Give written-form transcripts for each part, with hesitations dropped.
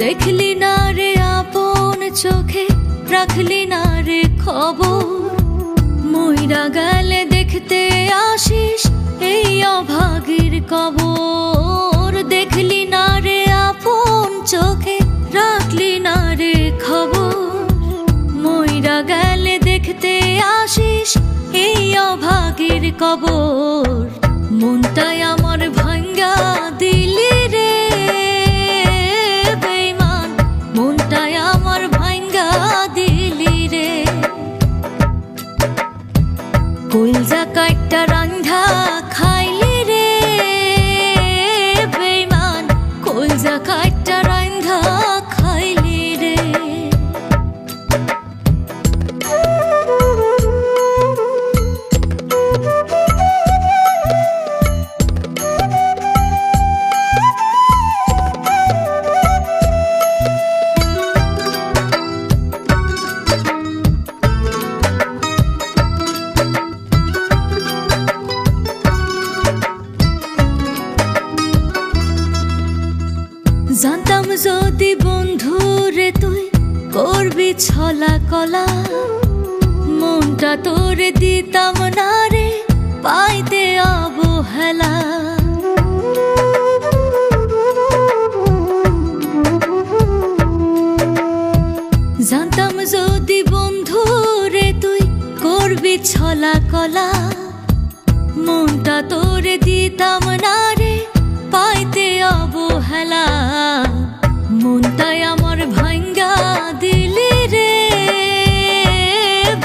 দেখলি না রে আপন চোখে, রাখলি না রে খবর। মইরা গেলে দেখতে আসিস এই অভাগীর কবর। দেখলি না রে আপন চোখে, রাখলি না রে খবর। মইরা গেলে দেখতে আসিস এই অভাগীর কবর। মনটাই আমার ভাঙ্গা দিলি রে বেঈমান, মনটাই আমার ভাঙ্গা দিলি রে। কলজা কাইট্টা রান্ধা খাইলি রে বেঈমান, কলজা কাইট্টা রান্ধা খাইলি রে। জানতাম যদি বন্ধু রে তুই করবি ছলা কলা, মনটা তোরে দিতাম না রে পাইতে অবহেলা। জানতাম যদি বন্ধু রে তুই করবি ছলা কলা, মনটা তোরে দিতাম না রে পাইতে অবহেলা। মনটাই আমার ভাঙ্গা দিলি রে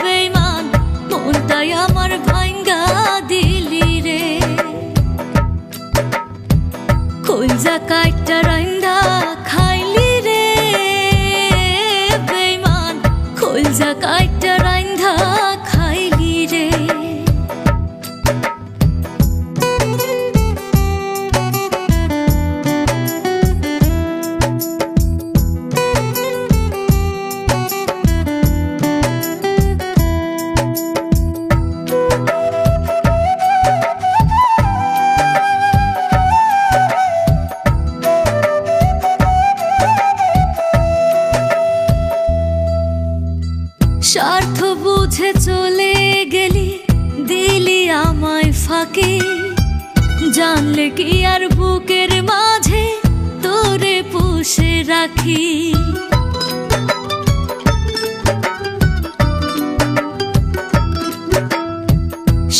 বেঈমান, মনটাই আমার ভাঙ্গা দিলি রে। কলজা কাইট্টা রান্ধা খাইলি রে বেঈমান, কলজা কাইট্টা রান্ধা খাইলি রে। স্বার্থ বুঝে চলে গেলি, দিলি আমায় ফাঁকি। জানলে কি আর বুকের মাঝে তোরে পুষে রাখি।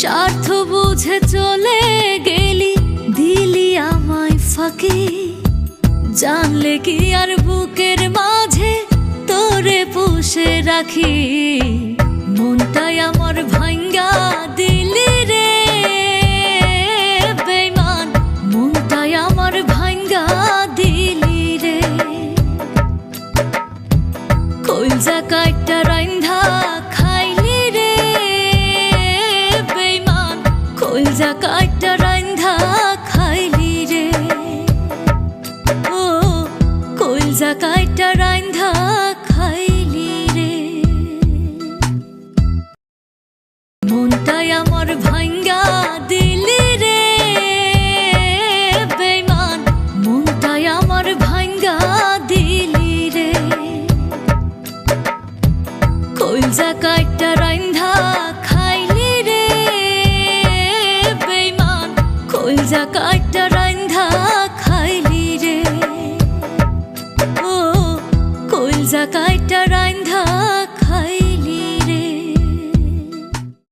স্বার্থ বুঝে চলে গেলি, দিলি আমায় ফাঁকি। জানলে কি আর বুকের মাঝে তোরে পুষে রাখি। মনটাই আমার ভাঙ্গা দিলি রে বেঈমান, মনটাই আমার ভাঙ্গা দিলি রে। কলজা কাইট্টা রান্ধা খাইলি রে বেঈমান, কলজা কাইট্টা রান্ধা খাইলি রে। ও কলজা কাইট্টা রান্ধা